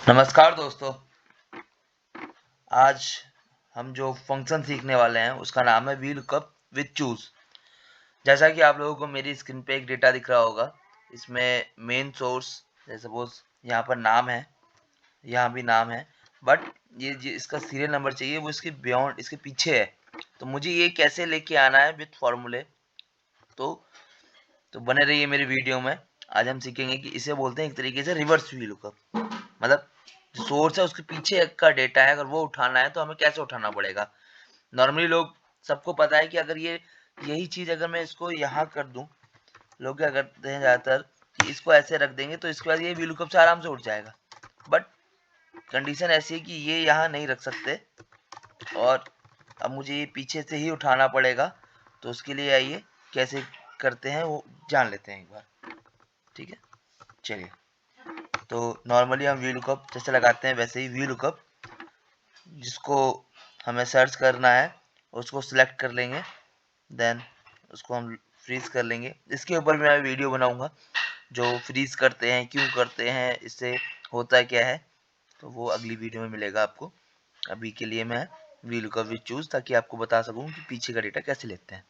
नमस्कार दोस्तों। आज हम जो फंक्शन सीखने वाले हैं उसका नाम है VLOOKUP विद चूज। जैसा कि आप लोगों को मेरी स्क्रीन पे एक डेटा दिख रहा होगा, इसमें मेन सोर्स जैसे सपोज यहाँ पर नाम है, यहाँ भी नाम है, बट ये इसका सीरियल नंबर चाहिए, वो इसके बियॉन्ड इसके पीछे है। तो मुझे ये कैसे लेके आना है विद फॉर्मूले। तो बने रहिए मेरी वीडियो में। आज हम सीखेंगे कि इसे बोलते हैं एक तरीके से रिवर्स VLOOKUP। मतलब जो सोर्स है उसके पीछे का डेटा है, अगर वो उठाना है तो हमें कैसे उठाना पड़ेगा। नॉर्मली लोग सबको पता है कि अगर यही चीज अगर मैं इसको यहाँ कर दूं, लोग क्या करते हैं ज्यादातर कि इसको ऐसे रख देंगे तो इसके बाद ये VLOOKUP से आराम से उठ जाएगा। बट कंडीशन ऐसी है कि ये यहाँ नहीं रख सकते और अब मुझे ये पीछे से ही उठाना पड़ेगा। तो उसके लिए आइए कैसे करते हैं वो जान लेते हैं एक बार। ठीक है, चलिए। तो नॉर्मली हम VLOOKUP जैसे लगाते हैं वैसे ही VLOOKUP जिसको हमें सर्च करना है उसको सिलेक्ट कर लेंगे, देन उसको हम फ्रीज कर लेंगे। इसके ऊपर मैं वीडियो बनाऊंगा जो फ्रीज करते हैं, क्यों करते हैं, इससे होता क्या है, तो वो अगली वीडियो में मिलेगा आपको। अभी के लिए मैं VLOOKUP विद चूज ताकि आपको बता सकूं कि पीछे का डेटा कैसे लेते हैं।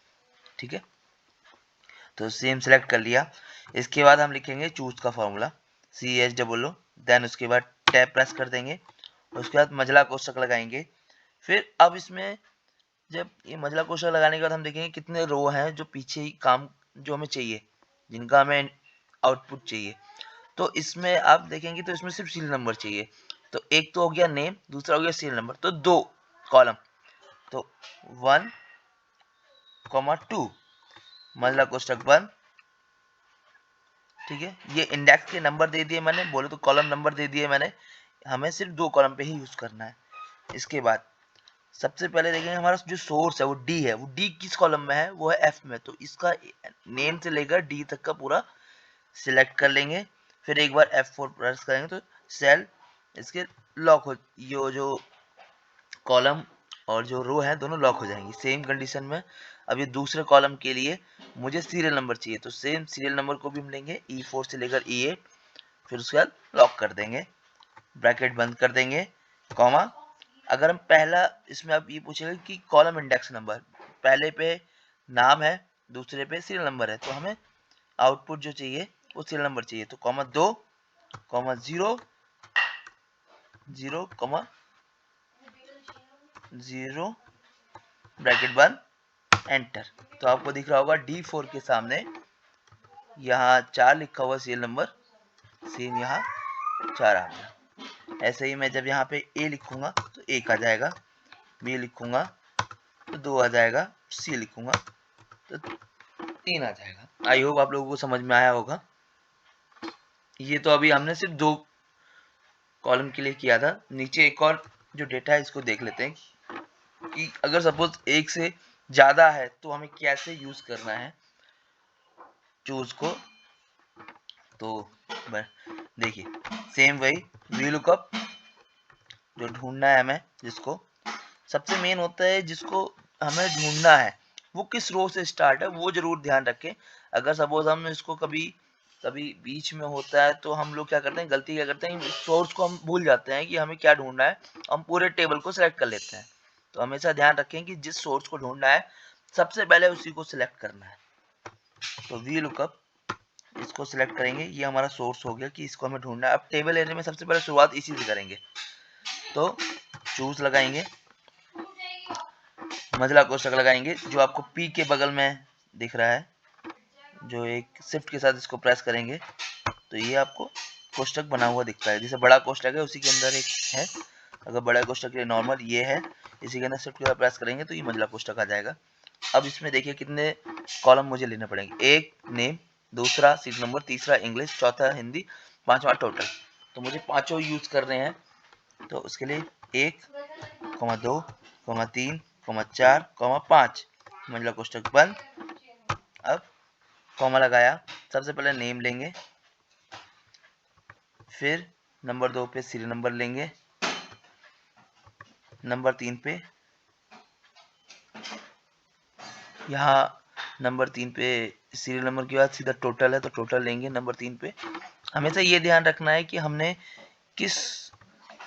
ठीक है, तो सेम सेलेक्ट कर लिया। इसके बाद हम लिखेंगे चूज का फॉर्मूला CHOO, देन उसके बाद टैब प्रेस कर देंगे, उसके बाद मझला कोष्ठक लगाएंगे। फिर अब इसमें जब ये मझला कोष्ठक लगाने के बाद हम देखेंगे कितने रो हैं जो पीछे ही काम जो हमें चाहिए, जिनका हमें आउटपुट चाहिए। तो इसमें आप देखेंगे तो इसमें सिर्फ सीरियल नंबर चाहिए। तो एक तो हो गया नेम, दूसरा हो गया सीरियल नंबर, तो दो कॉलम। तो 1, 2 मझला कोष्ठक बंद। ठीक है, ये इंडेक्स के नंबर दे दिए मैंने, बोले तो कॉलम नंबर दे दिए मैंने। हमें सिर्फ दो कॉलम पे ही यूज करना है। इसके बाद सबसे पहले देखेंगे हमारा जो सोर्स है वो डी है, वो डी किस कॉलम में है, वो है एफ में। तो इसका नेम से लेकर डी तक का पूरा सिलेक्ट कर लेंगे। फिर एक बार F4 प्रेस करेंगे तो सेल इसके लॉक हो, ये जो कॉलम और जो रो है दोनों लॉक हो जाएंगी। सेम कंडीशन में अब ये दूसरे कॉलम के लिए मुझे सीरियल नंबर चाहिए, तो सेम सीरियल नंबर को भी हम लेंगे E4 से लेकर E8, फिर उसके बाद लॉक कर देंगे, ब्रैकेट बंद कर देंगे, कॉमा। अगर हम पहला इसमें आप ये पूछेगा कि कॉलम इंडेक्स नंबर, पहले पे नाम है, दूसरे पे सीरियल नंबर है, तो हमें आउटपुट जो चाहिए वो सीरियल नंबर चाहिए। तो कॉमा 2, कॉमा 0, 0, कॉमा 0, ब्रैकेट बंद, एंटर। तो आपको दिख रहा होगा D4 के सामने यहाँ 4 लिखा हुआ सीरियल नंबर, सेम यहाँ 4 आ गया। ऐसे ही मैं जब यहाँ पे A लिखूंगा तो 1 आ जाएगा, B लिखूंगा तो 2 आ जाएगा, C लिखूंगा तो 3 आ जाएगा। आई होप आप लोगों को समझ में आया होगा। ये तो अभी हमने सिर्फ दो कॉलम के लिए किया था। नीचे एक और जो डेटा है इसको देख लेते हैं कि अगर सपोज एक से ज्यादा है तो हमें कैसे यूज करना है चूज को। तो देखिए सेम वही VLOOKUP जो ढूंढना है हमें, जिसको सबसे मेन होता है जिसको हमें ढूंढना है वो किस रो से स्टार्ट है, वो जरूर ध्यान रखें। अगर सपोज हम इसको कभी कभी बीच में होता है तो हम लोग क्या करते हैं, गलती क्या करते हैं, सोर्स को हम भूल जाते हैं कि हमें क्या ढूंढना है, हम पूरे टेबल को सिलेक्ट कर लेते हैं। तो हमेशा ध्यान रखें कि जिस सोर्स को ढूंढना है सबसे पहले उसी को सिलेक्ट करना है। तो VLOOKUP इसको सिलेक्ट करेंगे, ये हमारा सोर्स हो गया कि इसको हमें ढूंढना है। अब टेबल एरिया में सबसे पहले शुरुआत इसी से करेंगे, तो चूज लगाएंगे, मझला कोष्ठक लगाएंगे जो आपको P के बगल में दिख रहा है, जो एक शिफ्ट के साथ इसको प्रेस करेंगे तो ये आपको कोष्ठक बना हुआ दिखता है। जैसे बड़ा कोष्ठक है उसी के अंदर एक है, अगर बड़ा कोष्ठक के लिए नॉर्मल ये है, इसी के अंदर शिफ्ट के साथ प्रेस करेंगे तो ये मझला कोष्ठक आ जाएगा। अब इसमें देखिए कितने कॉलम मुझे लेने पड़ेंगे, एक नेम, दूसरा सीट नंबर, तीसरा इंग्लिश, चौथा हिंदी, पांचवा टोटल। तो मुझे पांचों यूज करने हैं। तो उसके लिए 1, 2, 3, 4, 5 मझला कोष्ठक बंद। अब कॉमा लगाया, सबसे पहले नेम लेंगे, फिर नंबर 2 पे सीरियल नंबर लेंगे, नंबर 3 पे यहाँ नंबर 3 पे सीरियल नंबर के बाद सीधा टोटल है तो टोटल लेंगे नंबर 3 पे। हमेशा ये ध्यान रखना है कि हमने किस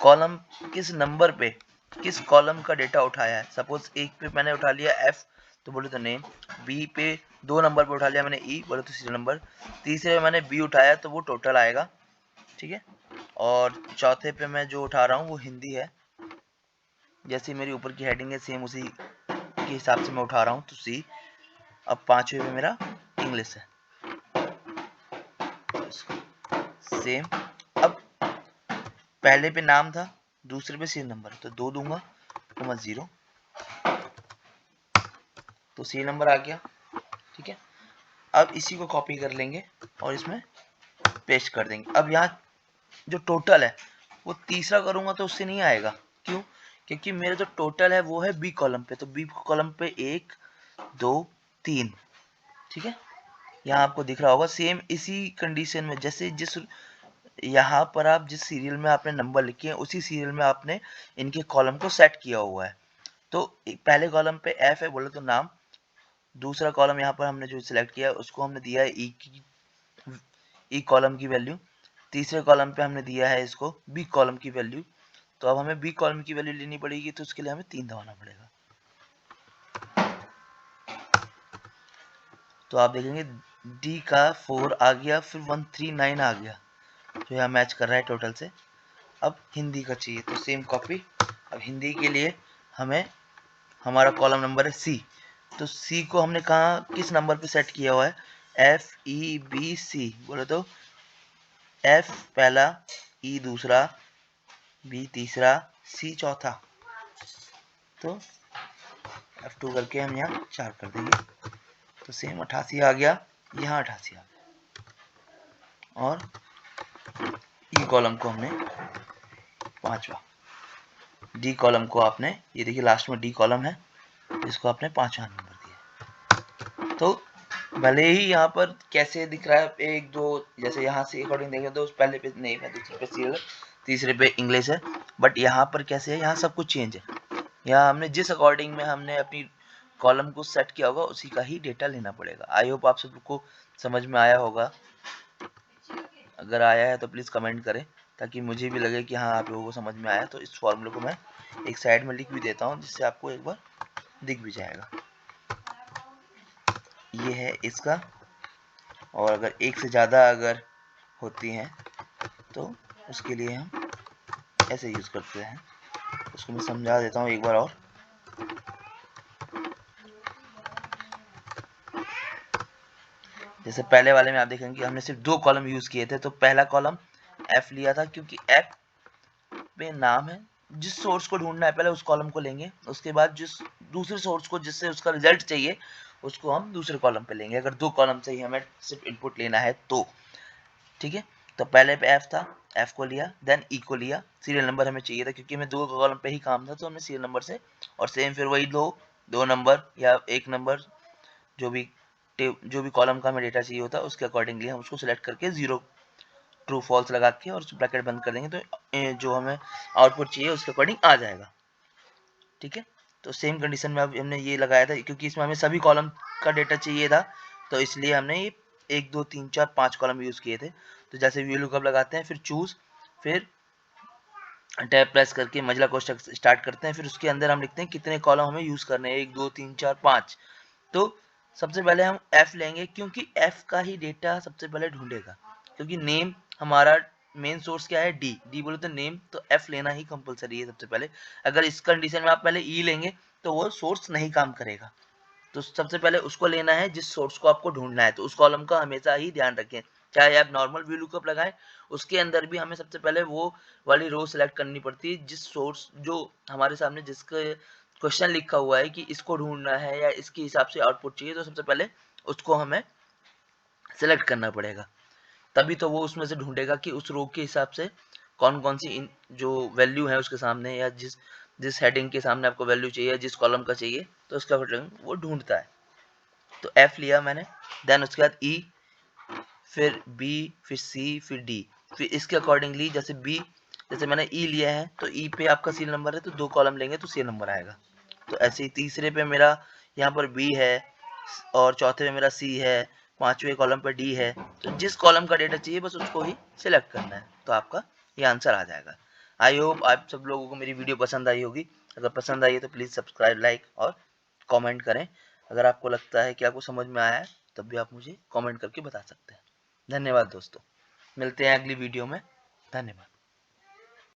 कॉलम किस नंबर पे किस कॉलम का डेटा उठाया है। सपोज एक पे मैंने उठा लिया एफ तो बोले तो नेम, बी पे 2 नंबर पे उठा लिया मैंने ई बोले तो सीरियल नंबर, तीसरे पे मैंने बी उठाया तो वो टोटल आएगा, ठीक है। और चौथे पे मैं जो उठा रहा हूँ वो हिंदी है, जैसे मेरी ऊपर की हेडिंग है सेम उसी के हिसाब से मैं उठा रहा हूँ तो सी। अब पांचवे पे मेरा इंग्लिश है सेम। अब पहले पे नाम था, दूसरे पे सीरियल नंबर, तो 2 दूंगा तो मैं 0, तो सीरियल नंबर आ गया, ठीक है। अब इसी को कॉपी कर लेंगे और इसमें पेस्ट कर देंगे। अब यहाँ जो टोटल है वो तीसरा करूंगा तो उससे नहीं आएगा, क्यों? क्योंकि मेरा जो टोटल है वो है बी कॉलम पे, तो बी कॉलम पे 1 2 3, ठीक है। यहाँ आपको दिख रहा होगा सेम इसी कंडीशन में, जैसे जिस यहाँ पर आप जिस सीरियल में आपने नंबर लिखे हैं उसी सीरियल में आपने इनके कॉलम को सेट किया हुआ है। तो पहले कॉलम पे एफ है बोले तो नाम, दूसरा कॉलम यहाँ पर हमने जो सिलेक्ट किया है उसको हमने दिया है ई कॉलम की वैल्यू, तीसरे कॉलम पे हमने दिया है इसको बी कॉलम की वैल्यू। तो अब हमें बी कॉलम की वैल्यू लेनी पड़ेगी, तो उसके लिए हमें 3 दबाना पड़ेगा। तो आप देखेंगे डी का 4 आ गया, फिर 139 आ गया, जो यहाँ मैच कर रहा है टोटल से। अब हिंदी का चाहिए तो सेम कॉपी। अब हिंदी के लिए हमें हमारा कॉलम नंबर है सी, तो सी को हमने कहा किस नंबर पे सेट किया हुआ है, एफ ई बी सी बोले तो एफ पहला, ई दूसरा, बी तीसरा, सी चौथा, तो F2 करके हम यहाँ 4 कर देंगे, तो सेम 88 आ गया, यहाँ 88 आ गया। और ई कॉलम को हमने 5वां, डी कॉलम को आपने, ये देखिए लास्ट में डी कॉलम है, इसको आपने 5वां नंबर दिया। तो भले ही यहाँ पर कैसे दिख रहा है 1 2, जैसे यहाँ से अकॉर्डिंग देखें तो पहले पे नेम है, दूसरे पे सीरियल, तीसरे पे इंग्लिश है, बट यहाँ पर कैसे है, यहाँ सब कुछ चेंज है। यहाँ हमने जिस अकॉर्डिंग में हमने अपनी कॉलम को सेट किया होगा उसी का ही डेटा लेना पड़ेगा। आई होप आप सबको समझ में आया होगा, अगर आया है तो प्लीज़ कमेंट करें ताकि मुझे भी लगे कि हाँ आप लोगों को समझ में आया। तो इस फॉर्मूले को मैं एक साइड में लिख भी देता हूँ जिससे आपको एक बार दिख भी जाएगा। ये है इसका, और अगर एक से ज़्यादा अगर होती हैं तो उसके लिए हम ऐसे यूज़ करते हैं। उसको मैं समझा देता हूँ एक बार और। जैसे पहले वाले में आप देखेंगे कि हमने सिर्फ 2 कॉलम यूज़ किए थे, तो पहला कॉलम एफ लिया था क्योंकि एफ पे नाम है, जिस सोर्स को ढूंढना है पहले उस कॉलम को लेंगे, उसके बाद जिस दूसरे सोर्स को जिससे उसका रिजल्ट चाहिए उसको हम दूसरे कॉलम पे लेंगे, अगर 2 कॉलम से ही हमें सिर्फ इनपुट लेना है तो, ठीक है। तो पहले पे एफ था, एफ को लिया, देन ई को लिया, सीरियल नंबर हमें चाहिए था क्योंकि हमें 2 कॉलम पे ही काम था तो हमने सीरियल नंबर से, और सेम फिर वही दो नंबर या 1 नंबर जो भी कॉलम का हमें डेटा चाहिए होता है उसके अकॉर्डिंगली हम उसको सिलेक्ट करके 0 ट्रू फॉल्स लगा के और ब्रैकेट बंद कर देंगे, तो जो हमें आउटपुट चाहिए उसके अकॉर्डिंग आ जाएगा, ठीक है। तो सेम कंडीशन में अब हमने ये लगाया था क्योंकि इसमें हमें सभी कॉलम का डेटा चाहिए था, तो इसलिए हमने ये 1 2 3 4 5 कॉलम यूज़ किए थे। तो जैसे वी लुकअप लगाते हैं, फिर चूज, फिर टैब प्रेस करके मजला कोष्ठक स्टार्ट करते हैं, फिर उसके अंदर हम लिखते हैं कितने कॉलम हमें यूज़ करने हैं, 1 2 3 4 5। तो सबसे पहले हम एफ लेंगे क्योंकि एफ का ही डेटा सबसे पहले ढूंढेगा, क्योंकि नेम हमारा मेन सोर्स क्या है, डी, डी बोले तो नेम, तो एफ लेना ही कंपलसरी है सबसे पहले। अगर इस कंडीशन में आप पहले ई लेंगे तो वो सोर्स नहीं काम करेगा, तो सबसे पहले उसको लेना है जिस सोर्स को आपको ढूंढना है, तो उस कॉलम का हमेशा ही ध्यान रखें। चाहे आप नॉर्मल व्यू लुकअप लगाएं उसके अंदर भी हमें सबसे पहले वो वाली रो सेलेक्ट करनी पड़ती है जिस सोर्स जो हमारे सामने जिसके क्वेश्चन लिखा हुआ है कि इसको ढूंढना है या इसके हिसाब से आउटपुट चाहिए, तो सबसे पहले उसको हमें सेलेक्ट करना पड़ेगा, तभी तो वो उसमें से ढूंढेगा कि उस रो के हिसाब से कौन कौन सी जो वैल्यू है उसके सामने, या जिस जिस हेडिंग के सामने आपको वैल्यू चाहिए, जिस कॉलम का चाहिए, तो उसका वो ढूंढता है। तो एफ लिया मैंने, देन उसके बाद ई, फिर बी, फिर सी, फिर डी, फिर इसके अकॉर्डिंगली जैसे बी, जैसे मैंने ई लिया है तो ई पे आपका सीरियल नंबर है तो 2 कॉलम लेंगे तो सीरियल नंबर आएगा। तो ऐसे ही तीसरे पे मेरा यहाँ पर बी है, और चौथे पे मेरा सी है, 5वें कॉलम पे डी है, तो जिस कॉलम का डेटा चाहिए बस उसको ही सिलेक्ट करना है तो आपका ये आंसर आ जाएगा। आई होप आप सब लोगों को मेरी वीडियो पसंद आई होगी। अगर पसंद आई है तो प्लीज़ सब्सक्राइब, लाइक और कमेंट करें। अगर आपको लगता है कि आपको समझ में आया है तब भी आप मुझे कमेंट करके बता सकते हैं। धन्यवाद दोस्तों, मिलते हैं अगली वीडियो में। धन्यवाद।